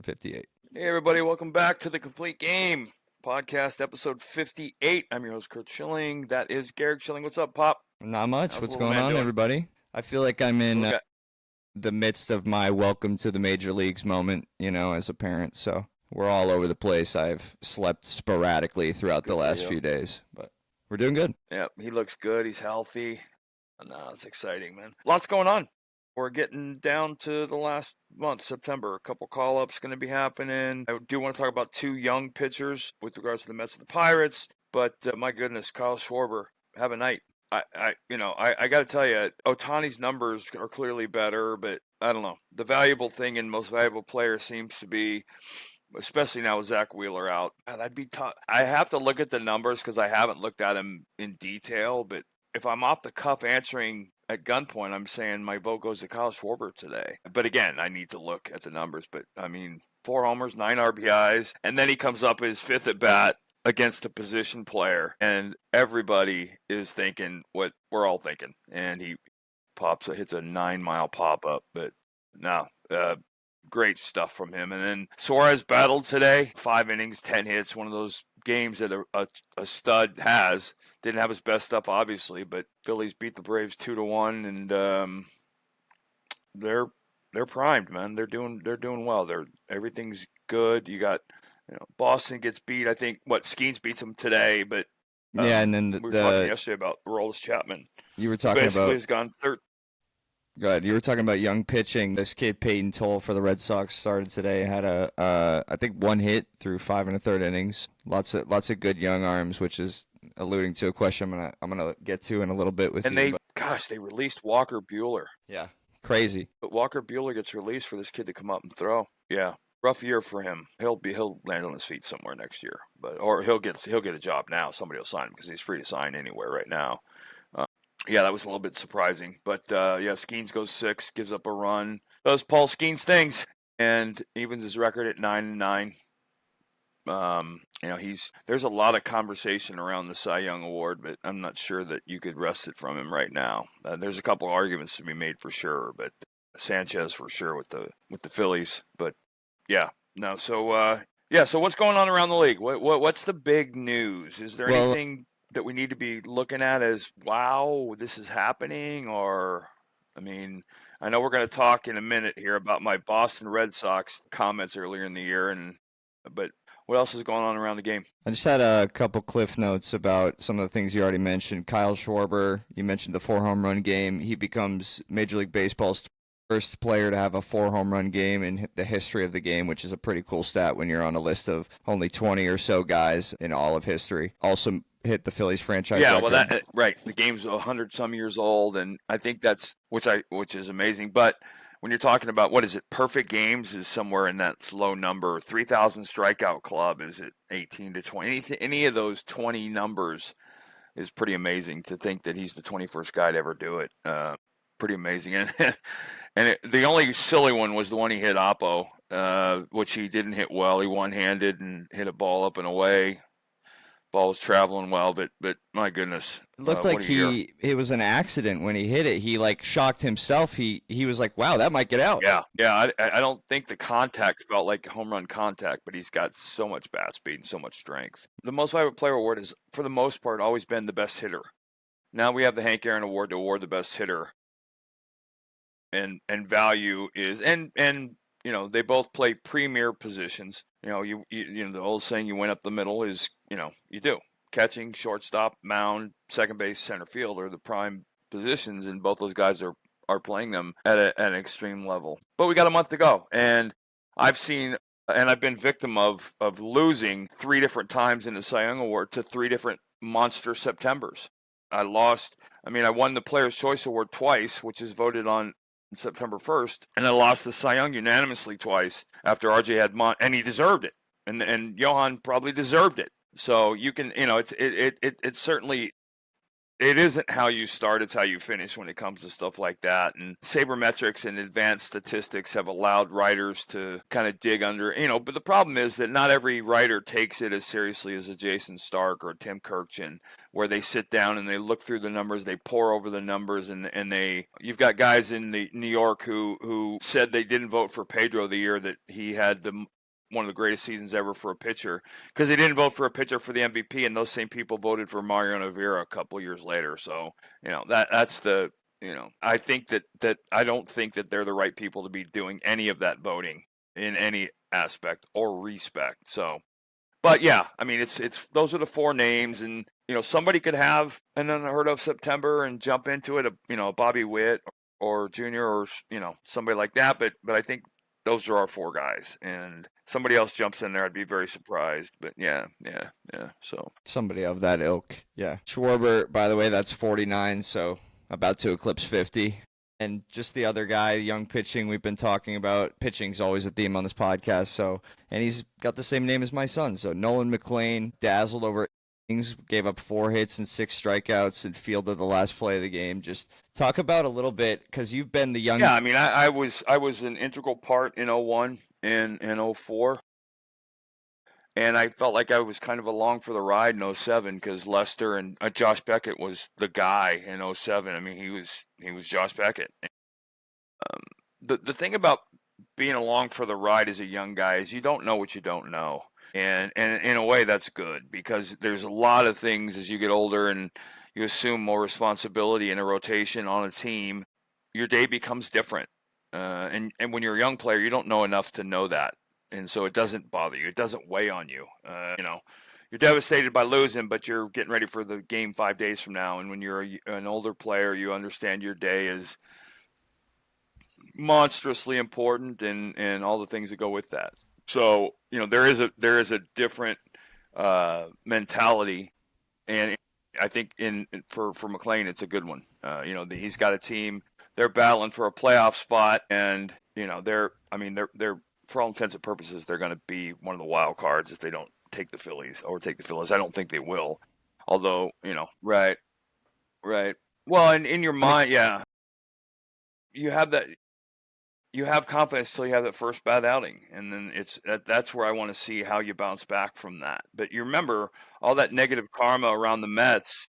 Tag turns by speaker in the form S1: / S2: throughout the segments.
S1: 58.
S2: Hey, everybody. Welcome back to The Complete Game podcast, episode 58. I'm your host, Curt Schilling. That is Curt Schilling. What's up, Pop?
S1: Not much.
S2: How's
S1: What's
S2: the little
S1: going
S2: man
S1: on,
S2: doing?
S1: everybody? I feel like I'm in
S2: Little guy-
S1: the midst of my welcome to the major leagues moment, as a parent. So we're all over the place. I've slept sporadically throughout
S2: Good
S1: the
S2: for
S1: last
S2: you.
S1: few days, but we're doing good.
S2: Yeah, he looks good. He's healthy. No, it's exciting, man. Lots going on. We're getting down to the last month, September. A couple call-ups going to be happening. I do want to talk about two young pitchers with regards to the Mets and the Pirates. But my goodness, Kyle Schwarber, have a night. I got to tell you, Ohtani's numbers are clearly better, but I don't know. The valuable thing in most valuable player seems to be, especially now with Zach Wheeler out. That'd be tough. I have to look at the numbers because I haven't looked at them in detail. But if I'm off the cuff answering at gunpoint, I'm saying my vote goes to Kyle Schwarber today. But again, I need to look at the numbers. But I mean, 4 homers, 9 RBIs, and then he comes up his fifth at bat against a position player, and everybody is thinking what we're all thinking. And he hits a 9-mile pop up. But no, great stuff from him. And then Suarez battled today, 5 innings, 10 hits, one of those games that a stud has. Didn't have his best stuff, obviously, but Phillies beat the Braves 2-1, and they're primed, man. They're doing well. Everything's good. You got Boston gets beat. I think Skeens beats them today, but
S1: Yeah, and then
S2: we were talking yesterday about Aroldis Chapman.
S1: You were talking
S2: basically
S1: about
S2: has gone third.
S1: Good. You were talking about young pitching. This kid Peyton Toll for the Red Sox started today. Had I think 1 hit through 5 1/3 innings. Lots of good young arms, which is alluding to a question I'm gonna get to in a little bit with
S2: And
S1: you.
S2: they released Walker Buehler.
S1: Yeah, crazy.
S2: But Walker Buehler gets released for this kid to come up and throw. Yeah, rough year for him. He'll land on his feet somewhere next year, or he'll get a job now. Somebody will sign him because he's free to sign anywhere right now. Yeah, that was a little bit surprising. But Skeens goes 6, gives up a run. Does Paul Skeens things and evens his record at 9-9. There's a lot of conversation around the Cy Young Award, but I'm not sure that you could wrest it from him right now. There's a couple arguments to be made for sure, but Sanchez for sure with the Phillies. But yeah, no. So what's going on around the league? What's the big news? Is there anything that we need to be looking at as, wow, this is happening? Or, I mean, I know we're going to talk in a minute here about my Boston Red Sox comments earlier in the year, but what else is going on around the game?
S1: I just had a couple cliff notes about some of the things you already mentioned. Kyle Schwarber, you mentioned the 4 home run game. He becomes Major League Baseball's first player to have a 4 home run game in the history of the game, which is a pretty cool stat when you're on a list of only 20 or so guys in all of history. Also hit the Phillies franchise record.
S2: Well, right. The game's 100 some years old, and I think that's which is amazing. But when you're talking about perfect games is somewhere in that low number. 3,000 strikeout club is at 18 to 20. Any of those 20 numbers is pretty amazing to think that he's the 21st guy to ever do it. Pretty amazing. And the only silly one was the one he hit Oppo, which he didn't hit well. He one-handed and hit a ball up and away. Ball was traveling well, but my goodness.
S1: It looked like it was an accident when he hit it. He shocked himself. He was like, wow, that might get out.
S2: Yeah. I don't think the contact felt like home run contact, but he's got so much bat speed and so much strength. The Most Valuable Player Award has, for the most part, always been the best hitter. Now we have the Hank Aaron Award to award the best hitter. And value is and they both play premier positions. You the old saying, you went up the middle is you do. Catching, shortstop, mound, second base, center field are the prime positions, and both those guys are playing them at an extreme level. But we got a month to go, and I've been victim of losing 3 different times in the Cy Young Award to 3 different monster Septembers. I won the Players' Choice Award twice, which is voted on September 1st, and I lost the Cy Young unanimously twice after RJ had and he deserved it, and Johan probably deserved it. So you can, it's certainly it isn't how you start, it's how you finish when it comes to stuff like that. And sabermetrics and advanced statistics have allowed writers to kind of dig under, but the problem is that not every writer takes it as seriously as a Jason Stark or Tim Kirkchin, where they sit down and they look through the numbers, they pore over the numbers, and you've got guys in the New York who said they didn't vote for Pedro the year that he had one of the greatest seasons ever for a pitcher, because they didn't vote for a pitcher for the MVP, and those same people voted for Mariano Rivera a couple years later. So, that's the, I think that I don't think that they're the right people to be doing any of that voting in any aspect or respect. So, but yeah, I mean, it's those are the four names, and somebody could have an unheard of September and jump into it, Bobby Witt or Junior, or somebody like that. But I think those are our four guys, and somebody else jumps in there, I'd be very surprised. But yeah. So
S1: Somebody of that ilk. Yeah. Schwarber, by the way, that's 49, so about to eclipse 50. And just the other guy, young pitching, we've been talking about. Pitching's always a theme on this podcast. And he's got the same name as my son. So Nolan McLean dazzled over innings, gave up 4 hits and 6 strikeouts and fielded the last play of the game. Just talk about a little bit, because you've been the young.
S2: Yeah, I mean, I was an integral part in 01 and 04. And I felt like I was kind of along for the ride in 07, because Lester and Josh Beckett was the guy in 07. I mean, he was Josh Beckett. The thing about being along for the ride as a young guy is you don't know what you don't know. And in a way, that's good, because there's a lot of things as you get older and you assume more responsibility in a rotation on a team, your day becomes different. And when you're a young player, you don't know enough to know that. And so it doesn't bother you. It doesn't weigh on you. You're devastated by losing, but you're getting ready for the game 5 days from now. And when you're an older player, you understand your day is monstrously important, and all the things that go with that. So there is a different mentality, and I think for McLean, it's a good one. He's got a team. They're battling for a playoff spot, and they're for all intents and purposes, they're going to be one of the wild cards if they don't take the Phillies. I don't think they will. Although, right. Well, and in your mind, yeah, you have that. You have confidence till you have that first bad outing, and then that's where I want to see how you bounce back from that. But you remember all that negative karma around the Mets.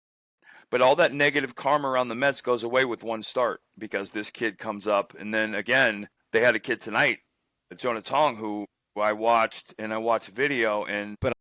S2: But all that negative karma around the Mets goes away with one start, because this kid comes up, and then again they had a kid tonight, Jonah Tong, who I watched video, and
S1: But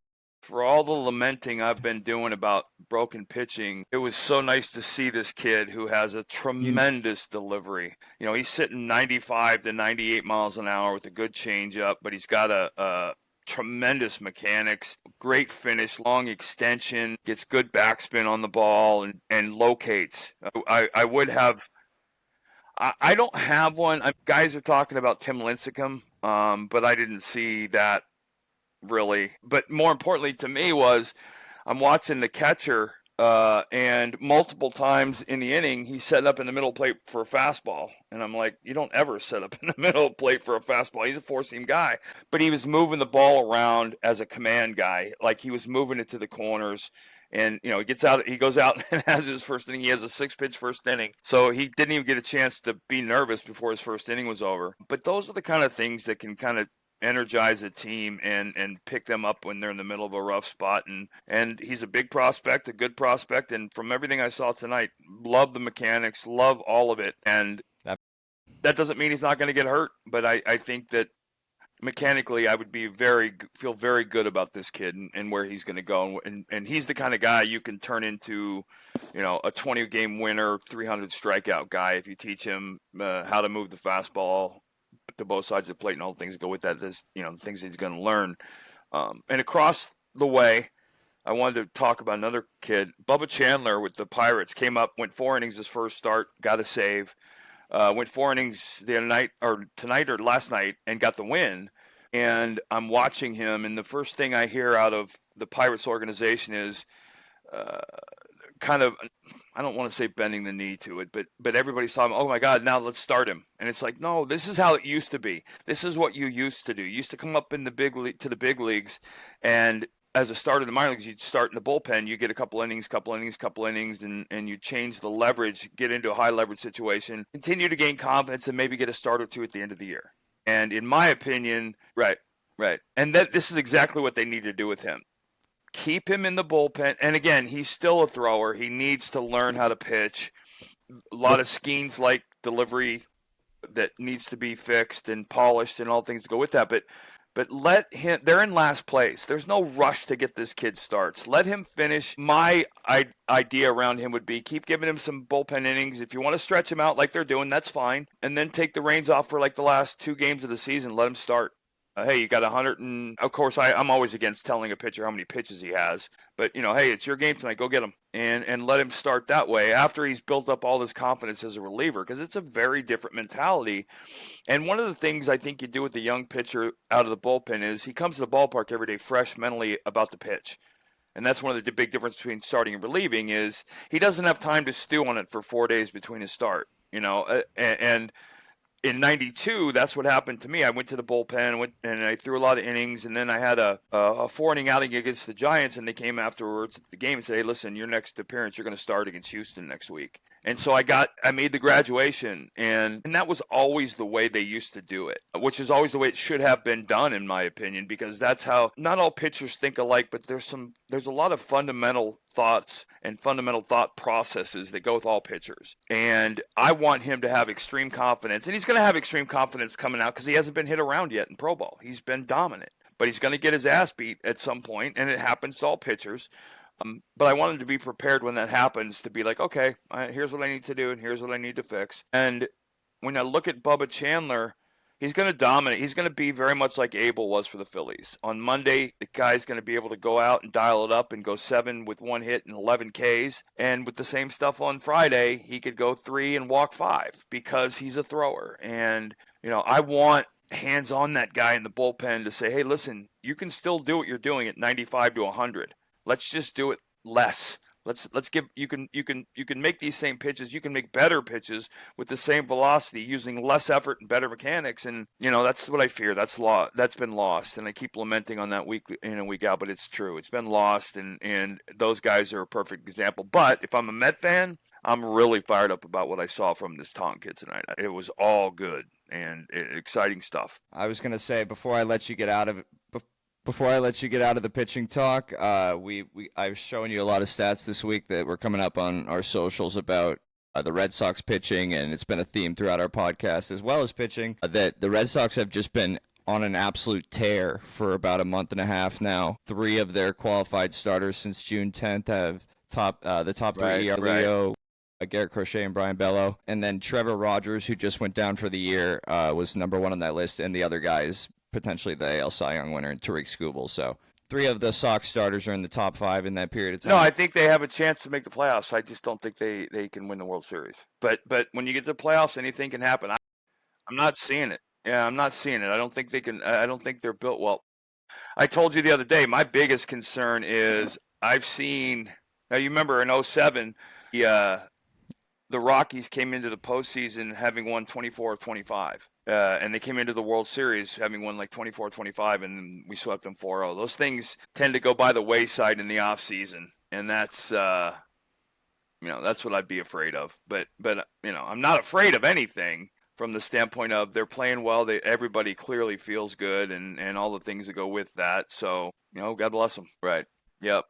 S2: for all the lamenting I've been doing about broken pitching, it was so nice to see this kid who has a tremendous delivery. He's sitting 95 to 98 miles an hour with a good changeup, but he's got a tremendous mechanics, great finish, long extension, gets good backspin on the ball, and locates. I would have. I don't have one. Guys are talking about Tim Lincecum, but I didn't see that really. But more importantly to me was I'm watching the catcher, and multiple times in the inning he set up in the middle plate for a fastball, and I'm like, you don't ever set up in the middle plate for a fastball. He's a four-seam guy, but he was moving the ball around as a command guy, like he was moving it to the corners. And he goes out and has his first inning. He has a 6-pitch first inning, so he didn't even get a chance to be nervous before his first inning was over. But those are the kind of things that can kind of energize a team and pick them up when they're in the middle of a rough spot. And he's a big prospect, a good prospect. And from everything I saw tonight, love the mechanics, love all of it. And that doesn't mean he's not going to get hurt, but I think that mechanically I would feel very good about this kid and where he's going to go. And he's the kind of guy you can turn into, a 20-game winner, 300 strikeout guy if you teach him how to move the fastball to both sides of the plate and all the things that go with that. There's, things he's going to learn. And across the way, I wanted to talk about another kid, Bubba Chandler with the Pirates. Came up, went 4 innings his first start, got a save. Went 4 innings the other night, or tonight, or last night, and got the win. And I'm watching him, and the first thing I hear out of the Pirates organization is kind of, I don't want to say bending the knee to it, but everybody's talking, oh my God, now let's start him. And it's like, no, this is how it used to be. This is what you used to do. You used to come up in the to the big leagues, and as a starter in the minor leagues, you'd start in the bullpen, you get a couple innings, and you change the leverage, get into a high leverage situation, continue to gain confidence, and maybe get a start or two at the end of the year. And in my opinion, right. And this is exactly what they need to do with him. Keep him in the bullpen. And again, he's still a thrower. He needs to learn how to pitch. A lot of schemes like delivery that needs to be fixed and polished and all things to go with that. But let him, they're in last place. There's no rush to get this kid starts. Let him finish. My idea around him would be keep giving him some bullpen innings. If you want to stretch him out like they're doing, that's fine. And then take the reins off for like the last 2 games of the season. Let him start. Hey, you got 100 and, of course, I'm always against telling a pitcher how many pitches he has. But, hey, it's your game tonight. Go get him. And let him start that way after he's built up all this confidence as a reliever, because it's a very different mentality. And one of the things I think you do with a young pitcher out of the bullpen is he comes to the ballpark every day fresh mentally about the pitch. And that's one of the big difference between starting and relieving is he doesn't have time to stew on it for 4 days between his start, and in 92, that's what happened to me. I went to the bullpen and I threw a lot of innings, and then I had a 4-inning outing against the Giants, and they came afterwards at the game and said, hey, listen, your next appearance, you're going to start against Houston next week. And so I made the graduation, and that was always the way they used to do it, which is always the way it should have been done, in my opinion, because that's how not all pitchers think alike, but there's a lot of fundamental thoughts and fundamental thought processes that go with all pitchers. And I want him to have extreme confidence, and he's going to have extreme confidence coming out because he hasn't been hit around yet in pro ball. He's been dominant, but he's going to get his ass beat at some point, and it happens to all pitchers. But I want him to be prepared when that happens to be like, okay, here's what I need to do and here's what I need to fix. And when I look at Bubba Chandler, he's going to dominate. He's going to be very much like Abel was for the Phillies. On Monday, the guy's going to be able to go out and dial it up and go 7 with 1 hit and 11 Ks. And with the same stuff on Friday, he could go 3 and walk 5 because he's a thrower. And, I want hands on that guy in the bullpen to say, hey, listen, you can still do what you're doing at 95 to 100. Let's just do it less. Let's give you can make these same pitches. You can make better pitches with the same velocity using less effort and better mechanics. And that's what I fear. That's been lost. And I keep lamenting on that week in and week out, but it's true. It's been lost, and those guys are a perfect example. But if I'm a Met fan, I'm really fired up about what I saw from this Taunton kid tonight. It was all good and exciting stuff.
S1: I was gonna say before I let you get out of the pitching talk, I was showing you a lot of stats this week that were coming up on our socials about the Red Sox pitching, and it's been a theme throughout our podcast as well as pitching, that the Red Sox have just been on an absolute tear for about a month and a half now. 3 of their qualified starters since June 10th have the top 3 ERA. Leo, Garrett Crochet, and Brian Bello. And then Trevor Rogers, who just went down for the year, was number 1 on that list, and the other guys potentially the AL Cy Young winner, Tariq Skubal. So 3 of the Sox starters are in the top 5 in that period of time.
S2: No, I think they have a chance to make the playoffs. I just don't think they can win the World Series. But when you get to the playoffs, anything can happen. I'm not seeing it. Yeah, I'm not seeing it. I don't think they can. I don't think they're built well. I told you the other day, my biggest concern is I've seen. Now you remember in 2007, the Rockies came into the postseason having won 24 of 25. And they came into the World Series having won like 24 or 25, and we swept them 4-0. Those things tend to go by the wayside in the offseason, and that's what I'd be afraid of. But I'm not afraid of anything from the standpoint of they're playing well. Everybody clearly feels good, and all the things that go with that. So, God bless them. Right. Yep.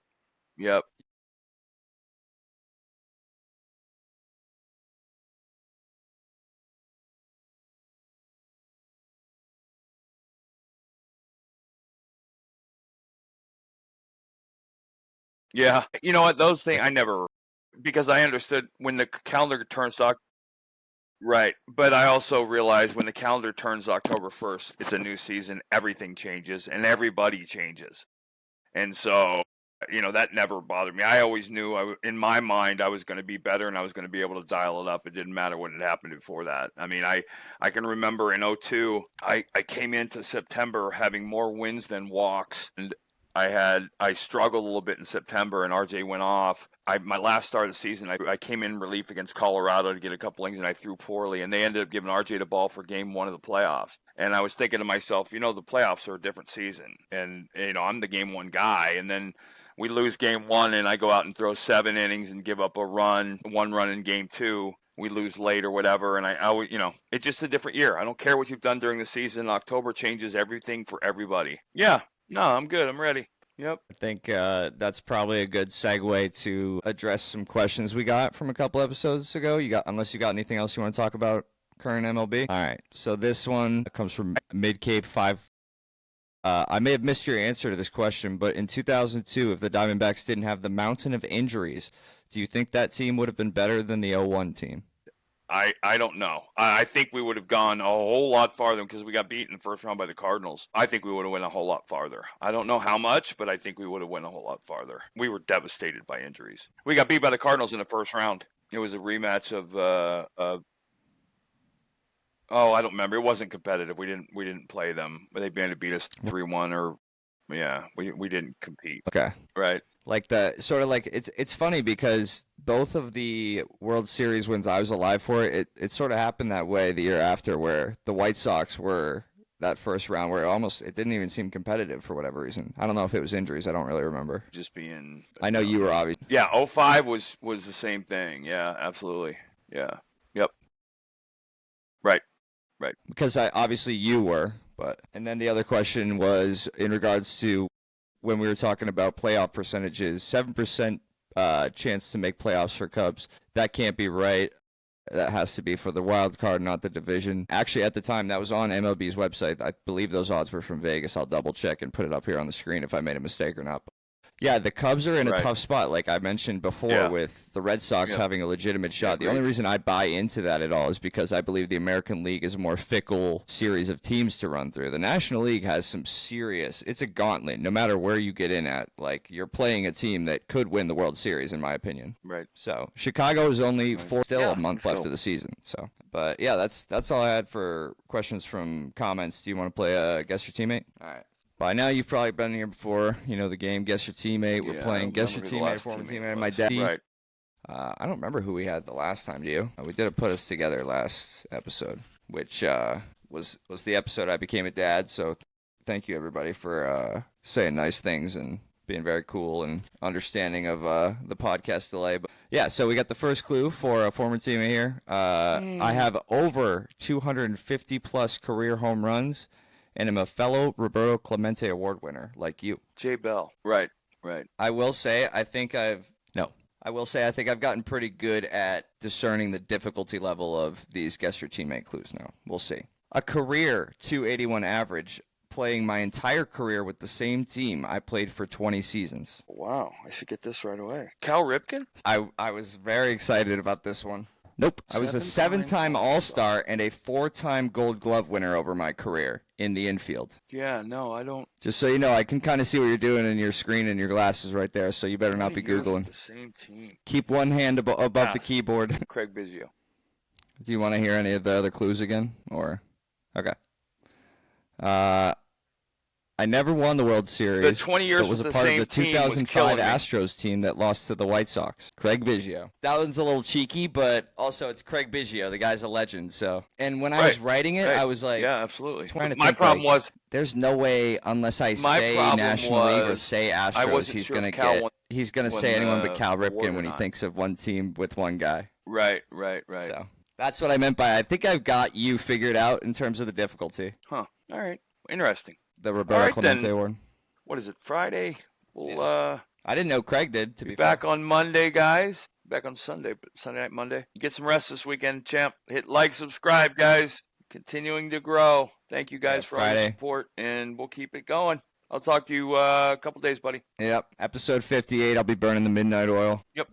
S2: Yeah. You know what? Those things I never, because I understood when the calendar turns right. But I also realized when the calendar turns October 1st, it's a new season. Everything changes and everybody changes. And so, that never bothered me. I always knew in my mind I was going to be better and I was going to be able to dial it up. It didn't matter what had happened before that. I mean, I can remember in 2002, I came into September having more wins than walks. And I struggled a little bit in September, and RJ went off. My last start of the season, I came in relief against Colorado to get a couple innings, and I threw poorly, and they ended up giving RJ the ball for game 1 of the playoffs. And I was thinking to myself, the playoffs are a different season, and I'm the game 1 guy, and then we lose game 1, and I go out and throw 7 innings and give up one run in game 2. We lose late or whatever, and it's just a different year. I don't care what you've done during the season. October changes everything for everybody. Yeah, no, I'm good. I'm ready. Yep.
S1: I think that's probably a good segue to address some questions we got from a couple episodes ago. Unless you got anything else you want to talk about current MLB? All right. So this one comes from Midcape 5. I may have missed your answer to this question, but in 2002, if the Diamondbacks didn't have the mountain of injuries, do you think that team would have been better than the 0-1 team?
S2: I don't know. I think we would have gone a whole lot farther because we got beat in the first round by the Cardinals. I think we would have went a whole lot farther. I don't know how much, but I think we would have went a whole lot farther. We were devastated by injuries. We got beat by the Cardinals in the first round. It was a rematch of I don't remember. It wasn't competitive. We didn't play them. They beat us 3-1 or we didn't compete.
S1: Okay.
S2: Right.
S1: Like it's funny because both of the World Series wins I was alive for, it sort of happened that way the year after, where the White Sox were that first round where it didn't even seem competitive for whatever reason. I don't know if it was injuries. I don't really remember.
S2: Just being.
S1: I know you were obvious.
S2: Yeah, 05 was the same thing. Yeah, absolutely. Yeah. Yep. Right.
S1: Because obviously you were, and then the other question was in regards to when we were talking about playoff percentages, 7% chance to make playoffs for Cubs. That can't be right. That has to be for the wild card, not the division. Actually, at the time, that was on MLB's website. I believe those odds were from Vegas. I'll double check and put it up here on the screen if I made a mistake or not. Yeah, the Cubs are in a tough spot, like I mentioned before, with the Red Sox having a legitimate shot. The only reason I buy into that at all is because I believe the American League is a more fickle series of teams to run through. The National League has some it's a gauntlet, no matter where you get in at. Like, you're playing a team that could win the World Series, in my opinion.
S2: Right.
S1: So, Chicago is only a month left of the season. So, but yeah, that's all I had for questions from comments. Do you want to play Guess Your Teammate? All right. By now, you've probably been here before. You know the game, Guess Your Teammate. We're playing Guess Your Teammate, former teammate, my dad.
S2: Right.
S1: I don't remember who we had the last time, do you? We did a Put Us Together last episode, which was the episode I became a dad. So thank you, everybody, for saying nice things and being very cool and understanding of the podcast delay. But yeah, so we got the first clue for a former teammate here. I have over 250-plus career home runs. And I'm a fellow Roberto Clemente Award winner, like you.
S2: Jay Bell. Right.
S1: I will say, I think I've gotten pretty good at discerning the difficulty level of these Guess Your Teammate clues now. We'll see. A career 281 average, playing my entire career with the same team. I played for 20 seasons.
S2: Wow, I should get this right away. Cal Ripken?
S1: I was very excited about this one. Nope. I was a 7-time All-Star and a 4-time Gold Glove winner over my career in the infield.
S2: Yeah, no, I don't.
S1: Just so you know, I can kind of see what you're doing in your screen and your glasses right there, so you better not be Googling.
S2: The same team.
S1: Keep one hand above the keyboard.
S2: Craig Biggio.
S1: Do you want to hear any of the other clues again? Or okay. I never won the World Series.
S2: The 20 years
S1: was
S2: with
S1: a
S2: the
S1: part
S2: same
S1: of the
S2: team was
S1: 2005
S2: killing me.
S1: Astros team that lost to the White Sox. Craig Biggio. That one's a little cheeky, but also it's Craig Biggio. The guy's a legend. So, and when I was writing it, I was like,
S2: yeah, absolutely.
S1: My
S2: problem was
S1: there's no way unless I say National League or say Astros, he's gonna say anyone but Cal Ripken when he thinks of one team with one guy.
S2: Right.
S1: So that's what I meant by I think I've got you figured out in terms of the difficulty.
S2: Huh. All right. Interesting.
S1: The Roberto Clemente Award.
S2: What is it, Friday? We'll
S1: I didn't know Craig did, to be
S2: back on Monday, guys. Back on Sunday, but Sunday night, Monday. You get some rest this weekend, champ. Hit like, subscribe, guys. Continuing to grow. Thank you guys for all your support, and we'll keep it going. I'll talk to you a couple days, buddy.
S1: Yep. Episode 58, I'll be burning the midnight oil.
S2: Yep.